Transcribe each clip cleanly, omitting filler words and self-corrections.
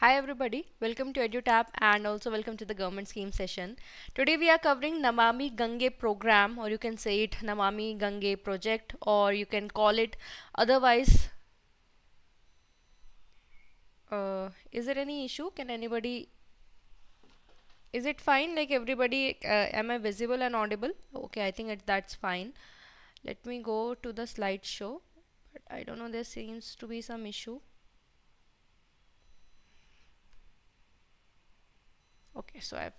Hi everybody, welcome to EduTap and also welcome to the government scheme session. Today we are covering Namami Gange program, or you can say it Namami Gange project, or you can call it otherwise. Is there any issue? Can anybody, is it fine? Like everybody, am I visible and audible? Okay, I think that's fine. Let me go to the slideshow, but I don't know, there seems to be some issue. Okay, so I've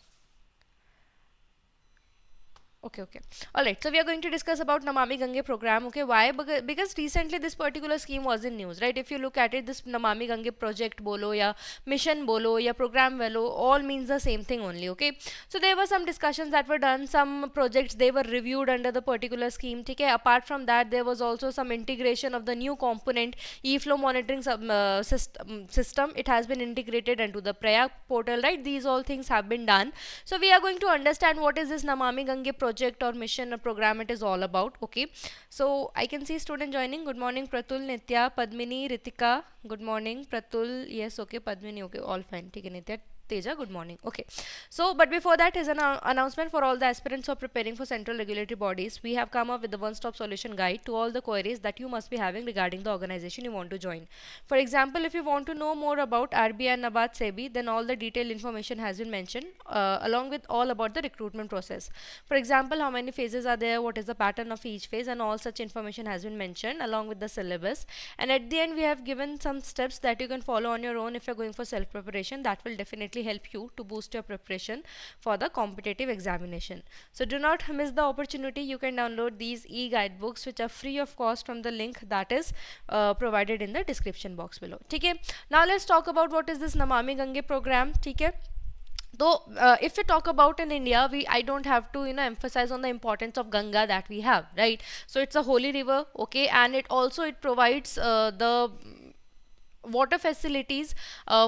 okay. All right, so we are going to discuss about Namami Gange program. Okay, why? Because recently this particular scheme was in news, right? If you look at it, this Namami Gange project bolo ya mission bolo ya program bolo, all means the same thing only. Okay, so there were some discussions that were done, some projects they were reviewed under the particular scheme. Okay, apart from that, there was also some integration of the new component e-flow monitoring system. It has been integrated into the Prayag portal, right? These all things have been done. So we are going to understand what is this Namami Gange project or mission or program it is all about. Okay, so I can see student joining. Good morning Pratul, Nitya, Padmini, Ritika. Good morning Pratul. Yes, okay, Padmini, okay, all fine. Okay, Nitya, Teja, good morning. Okay, so but before that is an announcement for all the aspirants who are preparing for central regulatory bodies. We have come up with the one-stop solution guide to all the queries that you must be having regarding the organization you want to join. For example, if you want to know more about RBI and NABARD SEBI, then all the detailed information has been mentioned along with all about the recruitment process. For example, how many phases are there, what is the pattern of each phase, and all such information has been mentioned along with the syllabus. And at the end, we have given some steps that you can follow on your own if you're going for self-preparation. That will definitely help you to boost your preparation for the competitive examination. So do not miss the opportunity. You can download these e-guidebooks which are free of cost from the link that is provided in the description box below. Okay, now let's talk about what is this Namami Gange program. Okay, though if we talk about in India, I don't have to emphasize on the importance of Ganga that we have, right? So it's a holy river, okay, and it provides the water facilities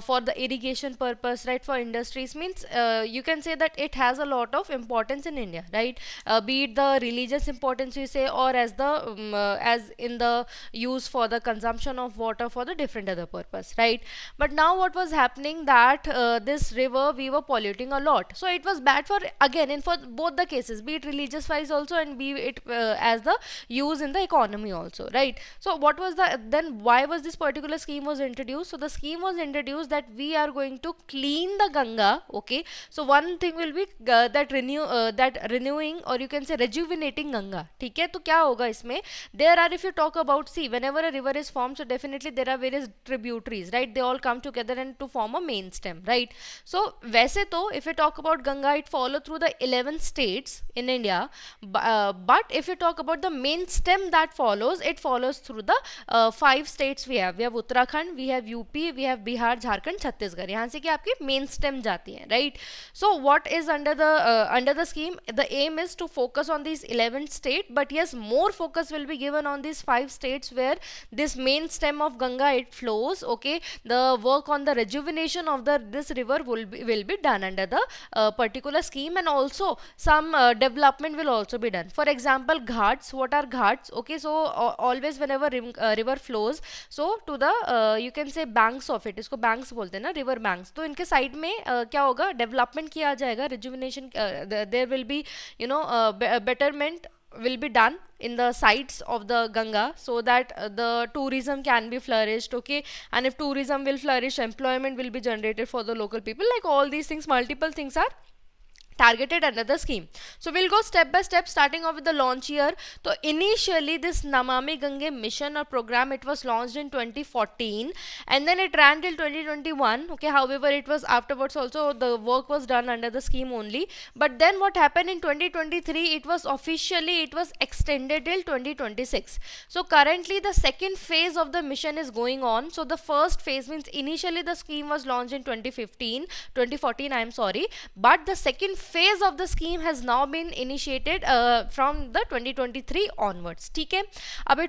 for the irrigation purpose, right, for industries. Means you can say that it has a lot of importance in India, right? Be it the religious importance we say, or as the as in the use for the consumption of water for the different other purpose, right? But now what was happening that this river we were polluting a lot, so it was bad for, again, in for both the cases, be it religious wise also and be it as the use in the economy also, right? So what was the then why was this particular scheme was introduced? So the scheme was introduced that we are going to clean the Ganga. Okay, so one thing will be that renewing, or you can say rejuvenating Ganga. ठीक है, तो क्या होगा इसमें? There are, if you talk about, see, whenever a river is formed, so definitely there are various tributaries, right? They all come together and to form a main stem, right? So वैसे तो if you talk about Ganga, it follow through the 11 states in India, but if you talk about the main stem that follows, it follows through the 5 states we have. We have Uttarakhand, we have UP, we have Bihar, Jharkhand, Chhattisgarh. यहाँ से कि आपकी main stem जाती है, right? So what is under the scheme? The aim is to focus on these 11 states, but yes, more focus will be given on these 5 states where this main stem of Ganga it flows. Okay, the work on the rejuvenation of this river will be done under the particular scheme, and also some development will also be done. For example, ghats. What are ghats? Okay, so always whenever river flows, so to the you can say banks of it, इसको banks बोलते हैं ना, river banks, तो इनके side में क्या होगा, development किया जाएगा, rejuvenation, there will be betterment will be done in the sides of the Ganga, so that the tourism can be flourished. Okay, and if tourism will flourish, employment will be generated for the local people. Like all these things, multiple things are targeted under the scheme. So we'll go step by step, starting off with the launch year. So initially this Namami Gange mission or program, it was launched in 2014 and then it ran till 2021. Okay, however it was afterwards also the work was done under the scheme only, but then what happened in 2023, it was extended till 2026. So currently the second phase of the mission is going on. So the first phase means initially the scheme was launched in 2014 I am sorry, but the second phase of the scheme has now been initiated from the 2023 onwards. ठीक है, अब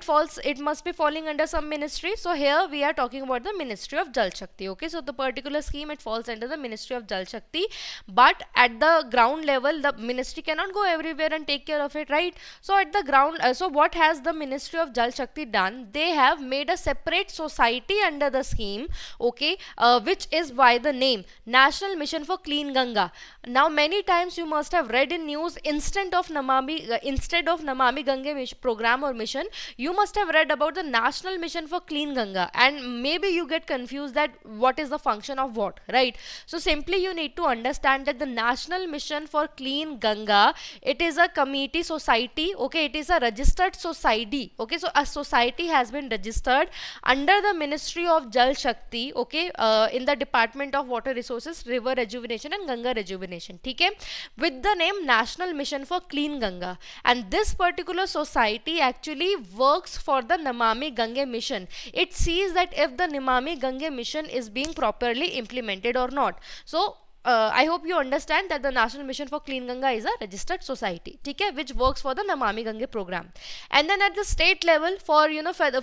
it must be falling under some ministry. So here we are talking about the Ministry of Jal Shakti. Okay, so the particular scheme, it falls under the Ministry of Jal Shakti, but at the ground level the ministry cannot go everywhere and take care of it, right? So at the ground, so what has the Ministry of Jal Shakti done? They have made a separate society under the scheme, okay, which is by the name National Mission for Clean Ganga. Now many times you must have read in news, instead of Namami Gange program or mission, you must have read about the National Mission for Clean Ganga, and maybe you get confused that what is the function of what, right? So simply you need to understand that the National Mission for Clean Ganga, it is a committee society, okay, it is a registered society, okay, so a society has been registered under the Ministry of Jal Shakti, okay, in the Department of Water Resources, River Rejuvenation and Ganga Rejuvenation, okay, with the name National Mission for Clean Ganga. And this particular society actually works for the Namami Gange mission. It sees that if the Namami Gange mission is being properly implemented or not. So I hope you understand that the National Mission for Clean Ganga is a registered society, okay, which works for the Namami Gange program. And then at the state level, for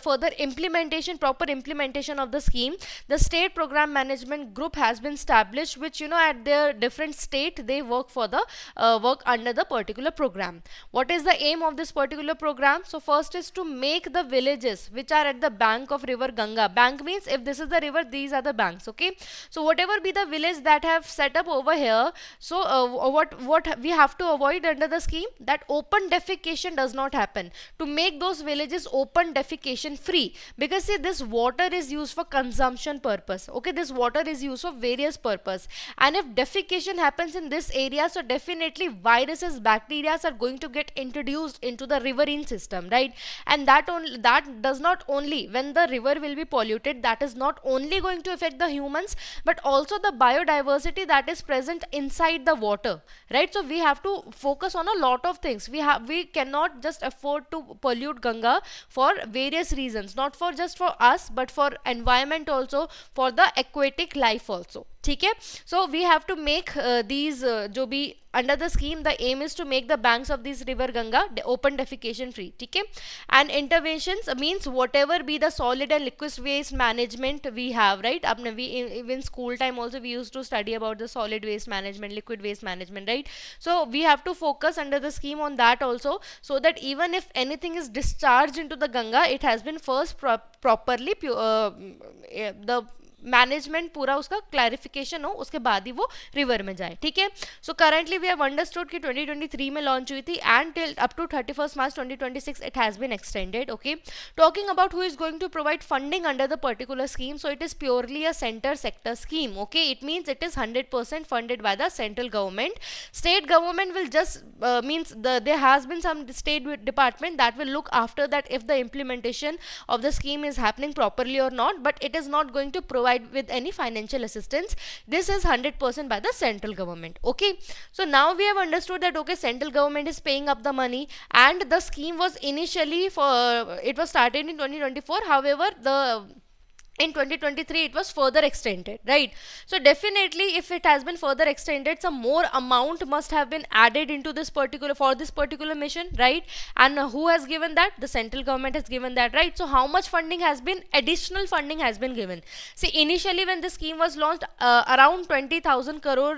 further implementation, proper implementation of the scheme, the state program management group has been established, which at their different state they work for the work under the particular program. What is the aim of this particular program? So first is to make the villages which are at the bank of river Ganga. Bank means if this is the river, these are the banks, okay. So whatever be the village that have set up over here, so what we have to avoid under the scheme, that open defecation does not happen, to make those villages open defecation free, because see, this water is used for consumption purpose, okay, this water is used for various purpose, and if defecation happens in this area, so definitely viruses, bacteria are going to get introduced into the riverine system, right? And that does not only, when the river will be polluted, that is not only going to affect the humans, but also the biodiversity that is present inside the water, right? So we have to focus on a lot of things. We cannot just afford to pollute Ganga for various reasons, not for just for us, but for environment also, for the aquatic life also. ठीक है, so we have to make these जो भी under the scheme, the aim is to make the banks of this river Ganga open defecation free, ठीक है. And interventions means whatever be the solid and liquid waste management we have, right? अपने we in school time also we used to study about the solid waste management, liquid waste management, right? So we have to focus under the scheme on that also, so that even if anything is discharged into the Ganga, it has been first properly the management पूरा उसका clarification हो, उसके बाद ही वो river में जाए, ठीक है. So currently we have understood कि 2023 में लॉन्च हुई थी and till up to 31st March 2026 it has been extended, okay. Talking about who is going to provide funding under the particular scheme, so it is purely a centre sector scheme, okay. It means it is 100% funded by the central government. State government will just means there has been some state department that will look after that if the implementation of the scheme is happening properly or not, but it is not going to provide with any financial assistance. This is 100% by the central government, okay. So now we have understood that, okay, central government is paying up the money, and the scheme was initially it was started in 2024. However, in 2023 it was further extended, right? So definitely if it has been further extended, some more amount must have been added into this particular mission, right? And who has given that? The central government has given that, right? So how much funding has been, additional funding has been given? See, initially when the scheme was launched, around 20,000 crore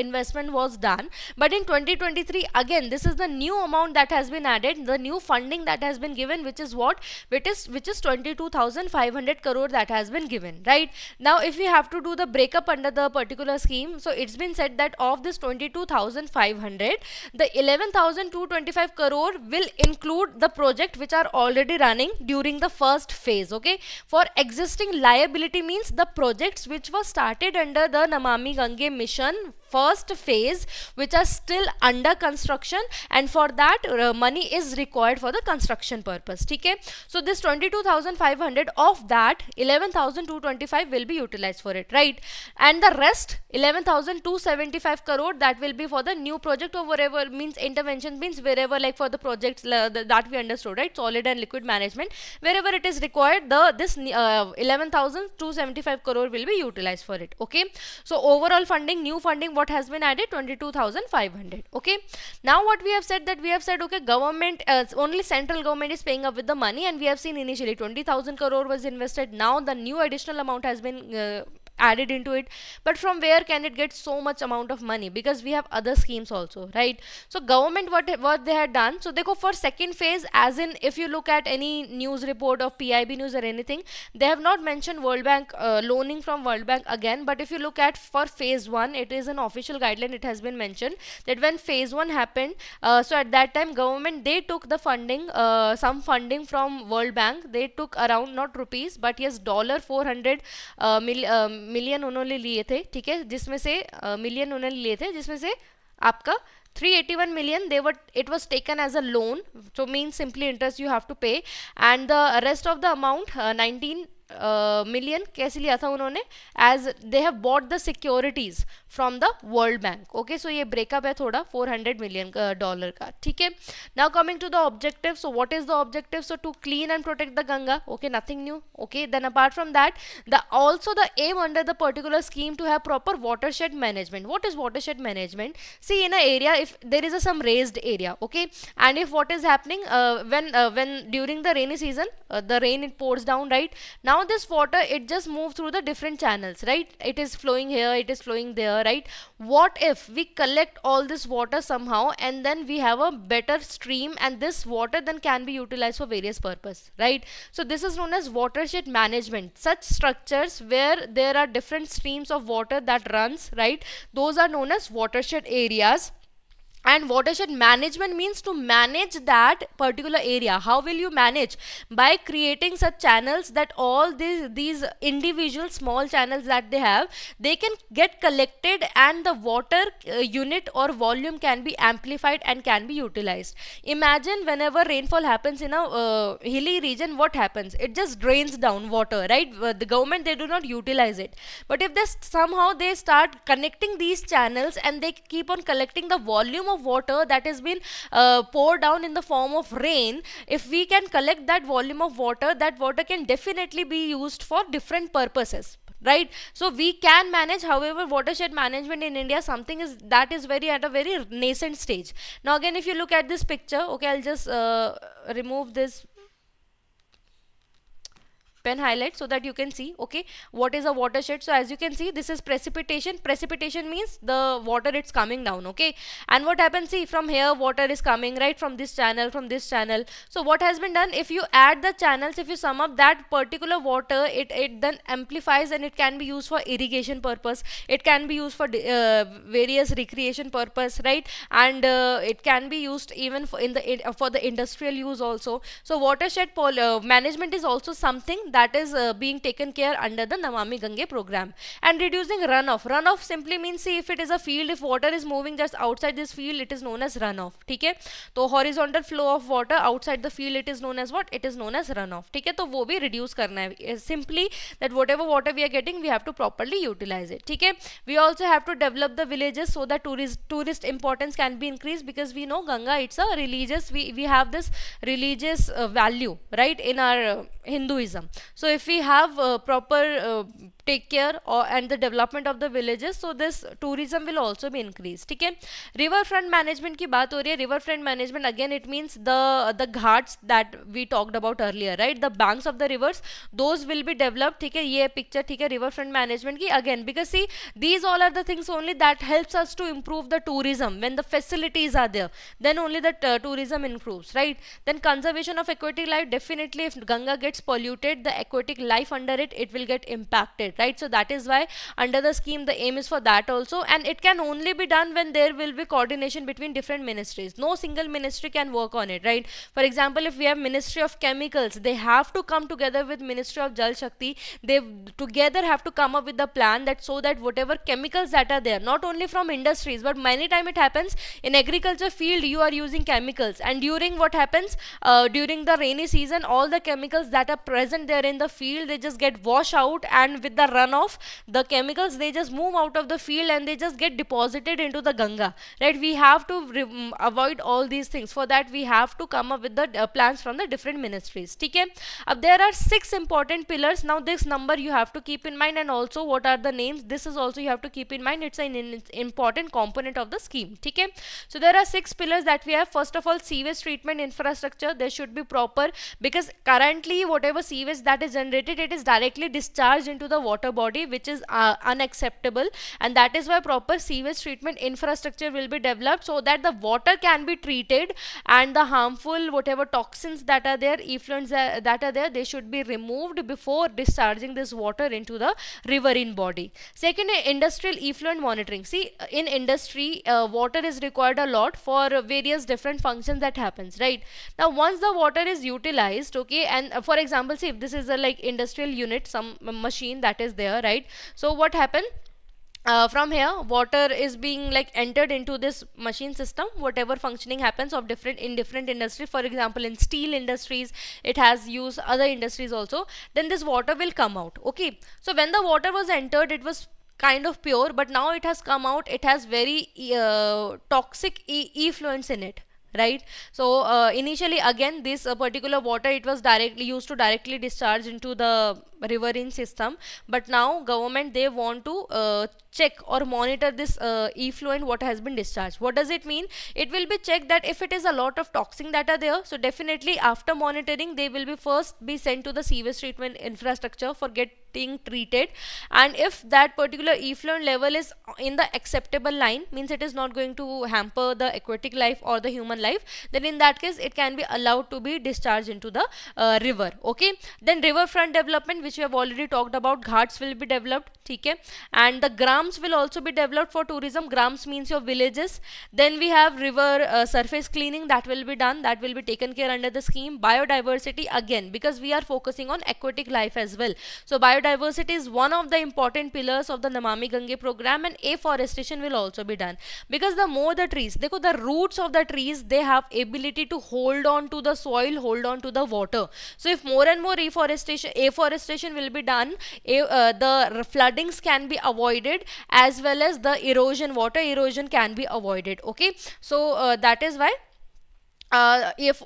investment was done, but in 2023 again this is the new amount that has been added, the new funding that has been given, which is 22,500 crore that has been given, right? Now if we have to do the breakup under the particular scheme, so it's been said that of this 22,500, the 11,225 crore will include the project which are already running during the first phase, okay. For existing liability means the projects which were started under the Namami Gange mission first phase, which are still under construction, and for that money is required for the construction purpose, okay. So this 22,500, of that 11,225 will be utilized for it, right? And the rest 11,275 crore, that will be for the new project or whatever, means intervention means wherever, like for the projects that we understood, right? Solid and liquid management, wherever it is required, this 11,275 crore will be utilized for it, okay. So overall funding, new funding, what has been added? 22,500. Okay, now what we have said, that we have said, okay, government, only central government is paying up with the money, and we have seen initially 20,000 crore was invested. Now the new additional amount has been added into it, but from where can it get so much amount of money? Because we have other schemes also, right? So government, what they had done, so they go for second phase, as in if you look at any news report of PIB news or anything, they have not mentioned World Bank, loaning from World Bank again. But if you look at for phase 1, it is an official guideline, it has been mentioned that when phase 1 happened, so at that time government, they took the funding, some funding from World Bank. They took around, not rupees but yes, $400 million उन्होंने लिए थे, ठीक है, जिसमें से million उन्होंने लिए थे, जिसमें से आपका 381 million, they were, it was taken as a loan, so means simply interest you have to pay, and the rest of the amount 19 million कैसे लिया था उन्होंने, as they have bought the securities from the World Bank. Okay, so ये breakup है थोड़ा $400 million dollar का, ठीक है. Now coming to the objective, so what is the objective? So to clean and protect the Ganga. Okay, nothing new. Okay, then apart from that, also the aim under the particular scheme to have proper watershed management. What is watershed management? See, in an area, if there is some raised area, okay, and if what is happening, when during the rainy season, the rain, it pours down, right? Now this water, it just moves through the different channels, right? It is flowing here, it is flowing there, right? What if we collect all this water somehow, and then we have a better stream, and this water then can be utilized for various purpose, right? So this is known as watershed management. Such structures where there are different streams of water that runs, right, those are known as watershed areas. And watershed management means to manage that particular area. How will you manage? By creating such channels that all these individual small channels that they have, they can get collected, and the water unit or volume can be amplified and can be utilized. Imagine whenever rainfall happens in a hilly region, what happens? It just drains down water, right? The government, they do not utilize it. But if they somehow they start connecting these channels, and they keep on collecting the volume of water that has been poured down in the form of rain, if we can collect that volume of water, that water can definitely be used for different purposes, right? So we can manage. However, watershed management in India, something is that is very at a very nascent stage. Now again, if you look at this picture, okay, I'll just remove this pen highlight so that you can see, okay, what is a watershed. So as you can see, this is precipitation. Precipitation means the water, it's coming down, okay, and what happens, see, from here water is coming, right, from this channel, from this channel. So what has been done, if you add the channels, if you sum up that particular water, it then amplifies, and it can be used for irrigation purpose, it can be used for various recreation purpose, right, and it can be used even for for the industrial use also. So watershed management is also something that is being taken care under the Namami Gange program. And reducing runoff. Runoff simply means, see, if it is a field, if water is moving just outside this field, it is known as runoff. ठीक है, तो horizontal flow of water outside the field, it is known as what? It is known as runoff. ठीक है, तो वो भी reduce करना है. Simply that whatever water we are getting, we have to properly utilize it. ठीक है, we also have to develop the villages so that tourist importance can be increased, because we know Ganga, it's a religious, we have this religious value, right, in our Hinduism. So if we have proper take care and the development of the villages, so this tourism will also be increased. ठीक है, river front management की बात हो रही है. River front management, again, it means the ghats that we talked about earlier, right, the banks of the rivers, those will be developed. ठीक है, ये picture, ठीक है, river front management की, again, because see, these all are the things only that helps us to improve the tourism. When the facilities are there, then only the tourism improves, right? Then conservation of aquatic life, definitely if Ganga gets polluted, the aquatic life under it will get impacted, right? So that is why under the scheme the aim is for that also, and it can only be done when there will be coordination between different ministries. No single ministry can work on it, right? For example, if we have Ministry of Chemicals, they have to come together with Ministry of Jal Shakti. They together have to come up with the plan, that so that whatever chemicals that are there, not only from industries, but many time it happens in agriculture field, you are using chemicals, and during what happens, during the rainy season, all the chemicals that are present there in the field, they just get washed out, and with the runoff, the chemicals, they just move out of the field and they just get deposited into the Ganga, right? We have to avoid all these things. For that, we have to come up with the plans from the different ministries. Okay, there are 6 important pillars. Now this number you have to keep in mind, and also what are the names, this is also you have to keep in mind. It's an important component of the scheme. Okay, so there are 6 pillars that we have. First of all, sewage treatment infrastructure, there should be proper, because currently whatever sewage that is generated, it is directly discharged into the water body, which is unacceptable, and that is why proper sewage treatment infrastructure will be developed, so that the water can be treated and the harmful whatever toxins that are there, effluents that are there, they should be removed before discharging this water into the riverine body. Second, industrial effluent monitoring. See, in industry, water is required a lot for various different functions that happens, right? Now once the water is utilized, okay, and for example, see, if this is a like industrial unit, some machine that is there, right? So what happened, from here water is being like entered into this machine system, whatever functioning happens of different in different industry, for example in steel industries, it has used other industries also, then this water will come out. Okay, so when the water was entered, it was kind of pure, but now it has come out, it has very toxic effluents in it, right? So initially again this particular water, it was directly used to directly discharge into the riverine system, but now government, they want to check or monitor this effluent what has been discharged. What does it mean? It will be checked that if it is a lot of toxin that are there, so definitely after monitoring, they will be first be sent to the sewage treatment infrastructure for getting treated, and if that particular effluent level is in the acceptable line, means it is not going to hamper the aquatic life or the human life, then in that case it can be allowed to be discharged into the river. Okay, then riverfront development, which we have already talked about, ghats will be developed. Okay, and the grams will also be developed for tourism. Grams means your villages. Then we have river surface cleaning, that will be done, that will be taken care under the scheme. Biodiversity, again, because we are focusing on aquatic life as well, so biodiversity is one of the important pillars of the Namami Gange program, and afforestation will also be done, because the more the trees, देखो, the roots of the trees, they have ability to hold on to the soil, hold on to the water. So if more and more afforestation will be done, the floodings can be avoided, as well as the erosion, water erosion can be avoided. Okay, so that is why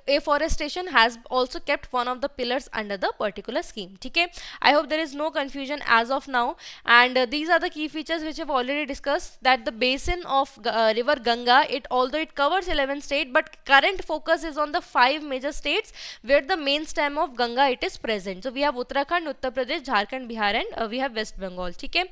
afforestation has also kept one of the pillars under the particular scheme. Okay, I hope there is no confusion as of now, and these are the key features which I've already discussed, that the basin of river Ganga, it although it covers 11 states, but current focus is on the 5 major states where the main stem of Ganga it is present. So we have Uttarakhand, Uttar Pradesh, Jharkhand, Bihar, and we have West Bengal. Okay,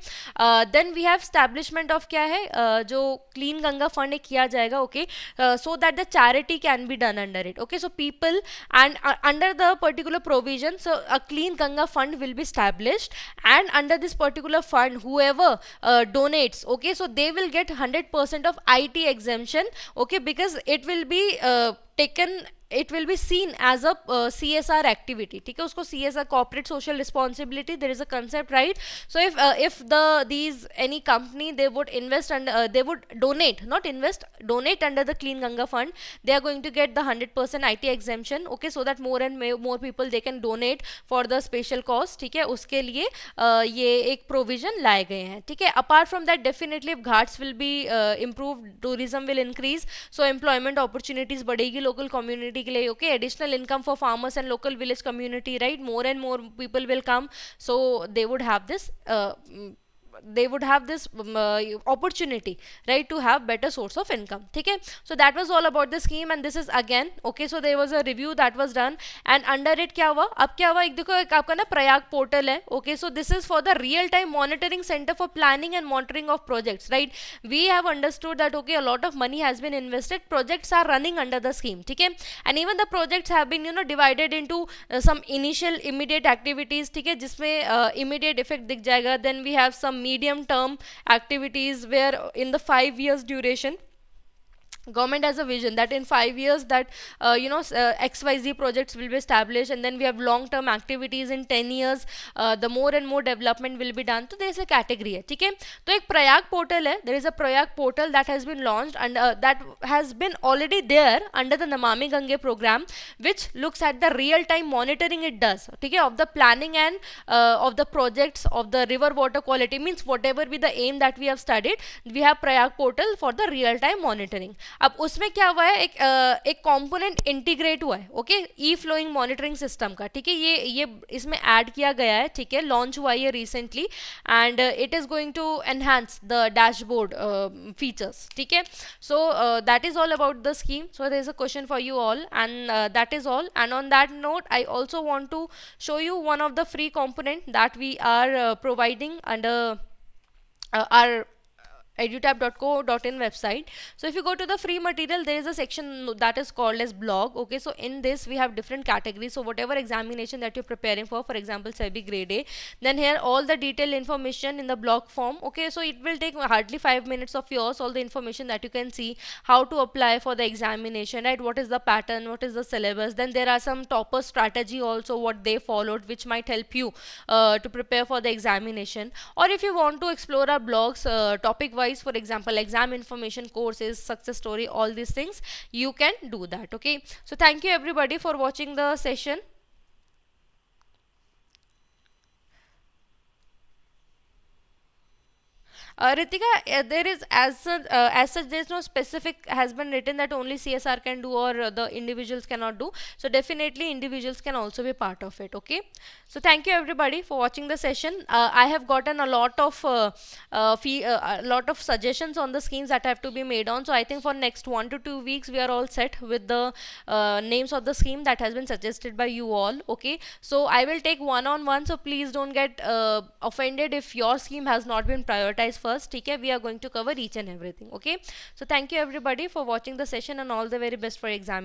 then we have establishment of क्या है, जो clean Ganga fund किया जाएगा. Okay, so that the charity can be done under it. Okay, so people, and under the particular provision, so a clean Ganga fund will be established, and under this particular fund, whoever donates, okay, so they will get 100% of IT exemption. Okay, because it will be taken, it will be seen as a CSR activity. ठीक है, उसको CSR, corporate social responsibility, there is a concept, right? So if these any company, they would invest and they would donate, not invest, donate under the clean Ganga fund, they are going to get the 100% IT exemption. Okay, so that more and more people, they can donate for the special cause. ठीक है, उसके लिए ये एक provision लाए गए हैं. ठीक है, apart from that, definitely if ghats will be improved, tourism will increase, so employment opportunities बढ़ेगी local community के लिए. Okay, additional income for farmers and local village community, right? More and more people will come, so they would have this opportunity, right, to have better source of income. Okay, so that was all about the scheme, and this is again, okay, so there was a review that was done, and under it क्या हुआ, अब क्या हुआ, एक देखो, एक आपका ना प्रयाग पोर्टल है. Okay, so this is for the real time monitoring center for planning and monitoring of projects, right? We have understood that, okay, a lot of money has been invested, projects are running under the scheme. Okay, and even the projects have been, divided into some initial immediate activities. ठीक है, जिसमें immediate effect दिख जाएगा. Then we have some medium term activities where in the 5 years duration, government has a vision that in 5 years that XYZ projects will be established, and then we have long term activities in 10 years, the more and more development will be done. So there is a category है, ठीक है. तो एक Prayag portal है, there is a Prayag portal that has been launched, and that has been already there under the Namami Gange program, which looks at the real time monitoring it does, ठीक है, of the planning and of the projects of the river water quality. Means whatever be the aim that we have studied, we have Prayag portal for the real time monitoring. अब उसमें क्या हुआ है, एक component integrate हुआ है, okay, ई flowing monitoring system का, ठीक है. ये इसमें ऐड किया गया है, ठीक है, लॉन्च हुआ है ये recently, and it is going to enhance the dashboard features, ठीक है. So that is all about the scheme. So there is a question for you all, and that is all. And on that note, I also want to show you one of the free component that we are providing under our edutap.co.in website. So if you go to the free material, there is a section that is called as blog, okay. So in this we have different categories. So whatever examination that you're preparing for example SEBI Grade A, then here all the detailed information in the blog form, okay. So it will take hardly 5 minutes of yours, all the information that you can see, how to apply for the examination, right, what is the pattern, what is the syllabus, then there are some topper strategy also what they followed, which might help you to prepare for the examination. Or if you want to explore our blogs topic wise, for example exam information, courses, success story, all these things, you can do that, okay. So thank you everybody for watching the session. Ritika, there is as such there is no specific has been written that only CSR can do or the individuals cannot do. So definitely individuals can also be part of it, okay. So thank you everybody for watching the session. I have gotten a lot of suggestions on the schemes that have to be made on. So I think for next 1 to 2 weeks we are all set with the names of the scheme that has been suggested by you all, okay. So I will take one-on-one, so please don't get offended if your scheme has not been prioritized first, okay. We are going to cover each and everything, okay. So thank you everybody for watching the session, and all the very best for exam.